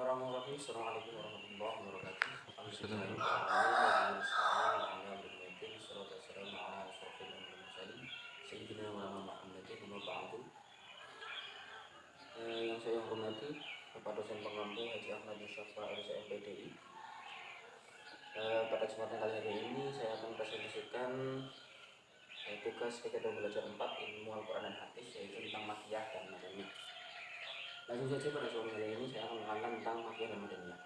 Bismillahirrahmanirrahim. Assalamualaikum warahmatullahi wabarakatuh. Assalamualaikum. Yang saya hormati Bapak dosen pengampu Haji Ahmad Mustafa RSM PDI. Pada kesempatan kali ini saya akan presentasikan tugas kegiatan belajar 4 ilmu Al-Quran dan Hadis, yaitu tentang Makkiyah dan Madaniyah. Langsung saja pada sore kali ini saya akan menerangkan tentang Makkiyah dan Madaniyah.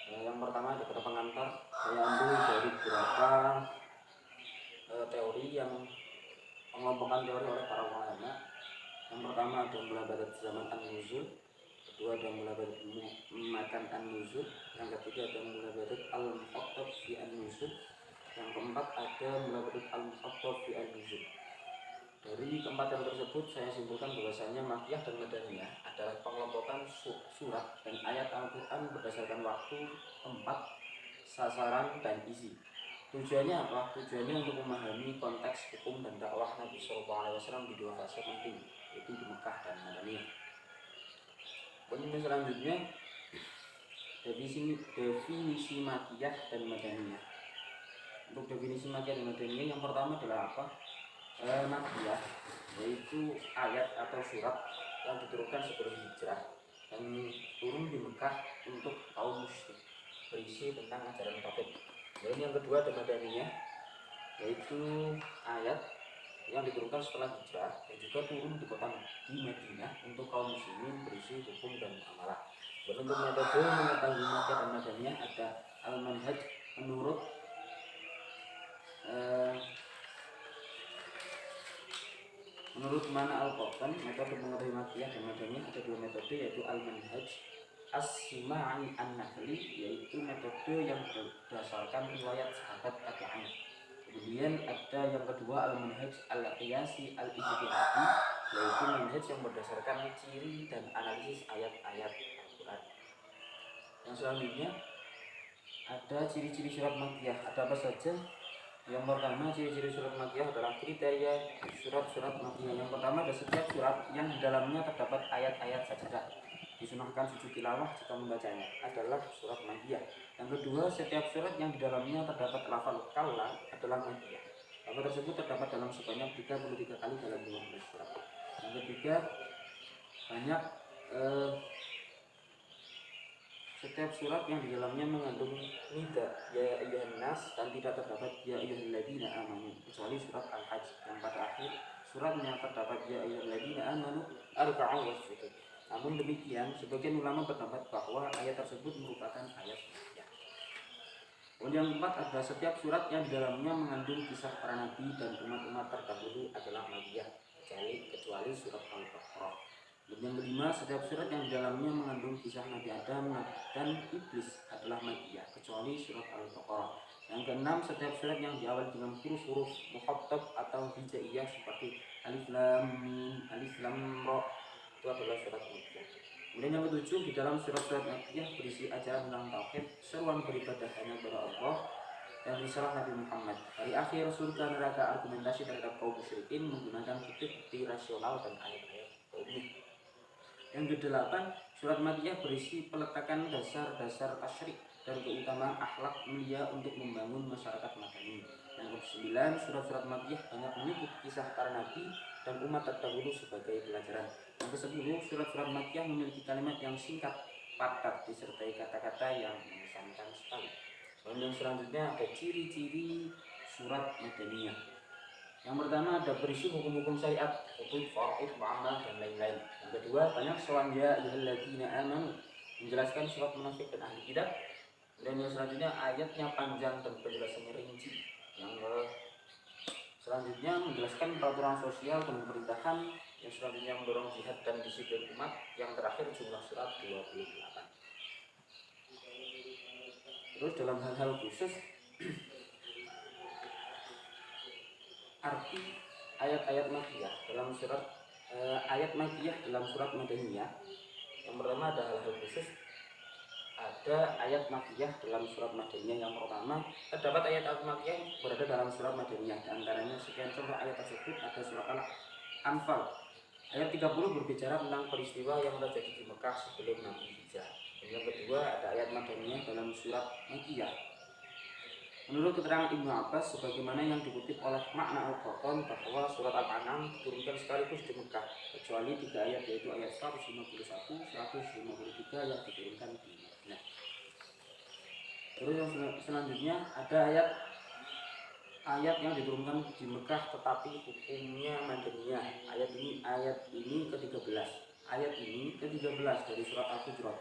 Yang pertama ada kata pengantar, saya ambil dari beberapa teori yang pengelompokan teori oleh para ulama. Yang pertama ada mulabadat zaman an-nuzul, kedua ada mulabadat makan an-nuzul, yang ketiga ada mulabadat al-muqattab fi an-nuzul, yang keempat ada mulabadat al-muqattab fi an-nuzul. Dari keempat yang tersebut saya simpulkan bahwasanya Makkiyah dan Madaniyah adalah pengelompokan surat dan ayat Al-Quran berdasarkan waktu, tempat, sasaran, dan isi. Tujuannya apa? Tujuannya untuk memahami konteks hukum dan dakwah Nabi SAW di dua fase penting, yaitu di Mekah dan Madaniyah. Kemudian selanjutnya definisi Makkiyah dan Madaniyah. Untuk definisi Makkiyah dan Madaniyah yang pertama adalah apa? Makkiyah yaitu ayat atau surat yang diturunkan sebelum hijrah dan turun di Mekah untuk kaum musyrik, berisi tentang ajaran tauhid. Dan yang kedua ada Madaniyah, yaitu ayat yang diturunkan setelah hijrah dan juga turun di kota di Madinah untuk kaum muslimin, berisi hukum dan amalan. Bentuk metode mengetahui Makkiyah dan Madaniyah ada al-manhaj menurut mana al-Qur'an. Metode mengetahui Makkiyah dan Madaniyah ada dua metode, yaitu al-manhaj as-sima'i an-nahli, yaitu metode yang berdasarkan riwayat sahabat tabi'in. Kemudian ada yang kedua al-manhaj al-qiyasi al-ijtihadi, yaitu manhaj yang berdasarkan ciri dan analisis ayat-ayat Al-Quran. Yang selanjutnya ada ciri-ciri surat Makkiyah. Ada apa saja? Yang pertama, ciri-ciri surat Makkiyah adalah kriteria surat-surat Makkiyah. Yang pertama ada setiap surat yang di dalamnya terdapat ayat-ayat sajadah, disunahkan sujud tilawah jika membacanya, adalah surat Makkiyah. Yang kedua, setiap surat yang di dalamnya terdapat lafal kalla adalah Makkiyah. Lafal tersebut terdapat dalam sebanyak 33 kali dalam 15 surat. Yang ketiga, banyak setiap surat yang di dalamnya mengandung nida ya ayyuhan nas dan tidak terdapat ya ayyuhalladzina amanu, kecuali surat Al-Hajj. Yang terakhir, suratnya terdapat ya ayyuhalladzina amanu arka'u wasjudu. Namun demikian, sebagian ulama berpendapat bahwa ayat tersebut merupakan ayat Makkiyah. Kemudian yang keempat ada setiap surat yang di dalamnya mengandung kisah para nabi dan umat-umat terdahulu adalah Makkiyah, kecuali surat Al-Baqarah. Dan yang kelima, setiap surat yang di dalamnya mengandung kisah Nabi Adam dan Iblis adalah Makkiyah, kecuali surat Al-Baqarah. Yang keenam, setiap surat yang diawali dengan huruf-huruf mukhattab atau hijaiyah seperti alif lam mim, alif lam ra, itu adalah surat Makkiyah. Kemudian yang ketujuh, di dalam surat-surat Makkiyah berisi ajaran tentang tauhid, seruan beribadah hanya kepada Allah, dan risalah Nabi Muhammad. Dari akhir surga neraka argumentasi terhadap kaum musyrikin menggunakan bukti rasional dan ayat-ayat tauhid. Yang kedelapan, surat Makkiyah berisi peletakan dasar-dasar tasyrik dan keutamaan akhlak mulia untuk membangun masyarakat Madani. Yang kesembilan, surat-surat Makkiyah banyak menyebut kisah para nabi dan umat terdahulu sebagai pelajaran. Yang kesepuluh, surat-surat Makkiyah memiliki kalimat yang singkat, padat, disertai kata-kata yang mengesankan sekali. Dan yang selanjutnya ada ciri-ciri surat Madaniyah. Yang pertama ada berisi hukum-hukum syariat, hukum faraid, muamalah, dan lain-lain. Yang kedua, banyak soal ya ayyuhalladzina amanu, menjelaskan sifat munafik dan ahli bidah. Dan yang selanjutnya ayatnya panjang dan penjelasannya rinci. Yang selanjutnya menjelaskan peraturan sosial dan pemerintahan. Yang selanjutnya mendorong jihad dan disiplin umat. Yang terakhir jumlah surat 28. Terus dalam hal-hal khusus, arti ayat-ayat Makkiyah dalam surat ayat Makkiyah dalam surat Madaniyah. Yang pertama ada hal-hal khusus, ada ayat Makkiyah dalam surat Madaniyah. Yang pertama, terdapat ayat Makkiyah berada dalam surat Madaniyah. Di antaranya sekian contoh ayat tersebut ada surat Al-Anfal, Ayat 30 berbicara tentang peristiwa yang terjadi di Mekah sebelum Nabi hijrah. Dan yang kedua ada ayat Madaniyah dalam surat Makkiyah. Menurut keterangan Ibnu Abbas sebagaimana yang dikutip oleh Makna Al-Qattan bahwa surat Al-An'am diturunkan sekaligus di Mekah kecuali 3 ayat yaitu ayat 151, 153 yang diturunkan di Madinah. Terus yang selanjutnya ada ayat yang diturunkan di Mekah tetapi hukumnya Madaniyah. Ayat ini ke-13. Ayat ini ke-13 dari surat Al-Hujurat.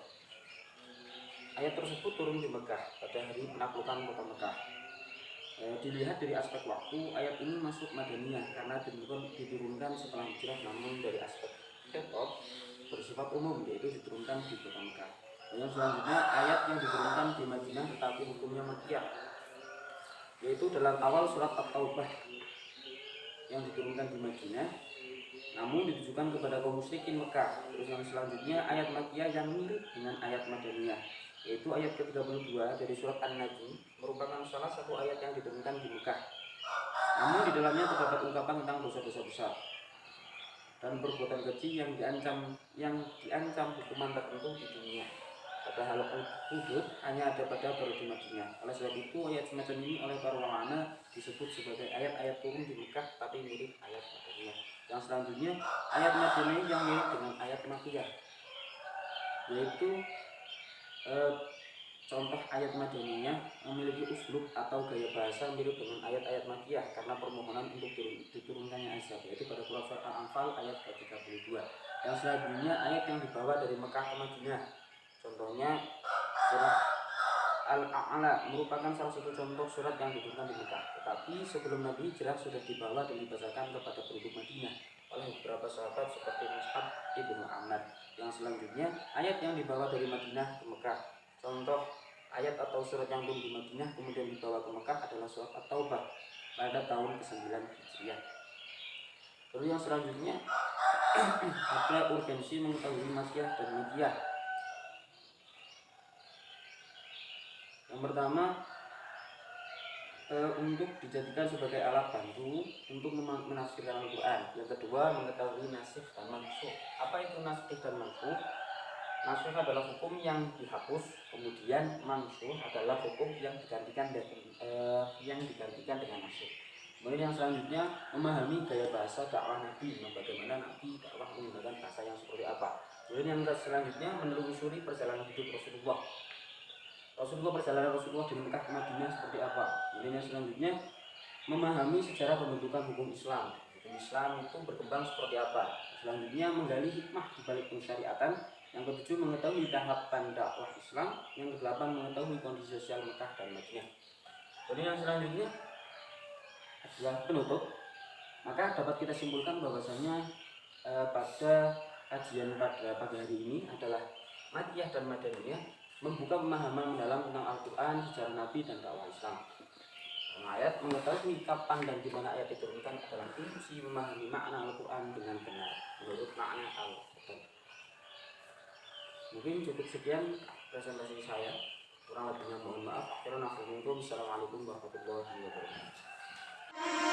Ayat tersebut turun di Mekah pada hari penaklukan kota Mekah. Dilihat dari aspek waktu, ayat ini masuk Madaniyah karena diturunkan setelah hijrah, namun dari aspek khitab bersifat umum yaitu diturunkan di kota Mekah. Dan yang selanjutnya ayat yang diturunkan di Madinah tetapi hukumnya Makkiyah, yaitu dalam awal surat At-Taubah yang diturunkan di Madinah namun ditujukan kepada kaum musyrikin Mekah. Terus yang selanjutnya ayat Makkiyah yang mirip dengan ayat Madaniyah, yaitu ayat ke-32 dari surat An-Najm, merupakan salah satu ayat yang diturunkan di Mekah. Namun di dalamnya terdapat ungkapan tentang dosa-dosa besar dan perbuatan keji yang diancam hukuman tertentu di dunia. Padahal hudud hanya ada pada baru di Madinah. Oleh sebab itu ayat semacam ini oleh para ulama disebut sebagai ayat-ayat turun di Mekah tapi mirip ayat Madaniyah. Yang selanjutnya ayat Madaniyah yang mirip dengan ayat Makkiyah, yaitu contoh ayat Madaniyah memiliki uslub atau gaya bahasa mirip dengan ayat-ayat Makkiyah karena permohonan untuk diturunkannya azab, yaitu pada surat Al-Anfal ayat ke-32. Yang selanjutnya ayat yang dibawa dari Mekah ke Madinah. Contohnya surat Al-A'la merupakan salah satu contoh surat yang diturunkan di Mekah, tetapi sebelum Nabi hijrah sudah dibawa dan dibacakan kepada penduduk Madinah oleh beberapa sahabat seperti Mus'ab ibnu Amr. Yang selanjutnya ayat yang dibawa dari Madinah ke Mekah. Contoh ayat atau surat yang turun di Madinah kemudian dibawa ke Mekah adalah surat At-Taubah pada tahun ke-9 Hijriah. Lalu yang selanjutnya ada urgensi mengetahui Makkiyah dan Madinah. Yang pertama, untuk dijadikan sebagai alat bantu untuk menafsirkan Al-Quran. Yang kedua, mengetahui nasikh dan mansukh. Apa itu nasikh dan mansukh? Nasikh adalah hukum yang dihapus, kemudian mansukh adalah hukum yang digantikan dengan nasikh. Kemudian yang selanjutnya, memahami gaya bahasa dakwah Nabi, bagaimana Nabi dakwah menggunakan bahasa yang seperti apa. Kemudian yang selanjutnya, menelusuri perjalanan hidup Rasulullah perjalanan Rasulullah dari Mekah ke Madinah seperti apa. Kemudian selanjutnya memahami sejarah pembentukan hukum Islam. Hukum Islam itu berkembang seperti apa. Selanjutnya menggali hikmah di balik pensyariatan. Yang ketujuh mengetahui tahapan dakwah Islam. Yang kedelapan mengetahui kondisi sosial Mekah dan Madinah. Kemudian yang selanjutnya adalah penutup. Maka dapat kita simpulkan bahwasanya pada kajian pada pagi hari ini adalah Makkiyah dan Madaniyah membuka pemahaman mendalam tentang Al-Quran, sejarah Nabi dan dakwah Islam. Ayat mengetahui kapan dan di mana ayat diturunkan adalah kunci memahami makna Al-Quran dengan benar menurut makna Al-Quran. Mungkin cukup sekian presentasi saya. Kurang lebihnya mohon maaf. Assalamualaikum warahmatullahi wabarakatuh.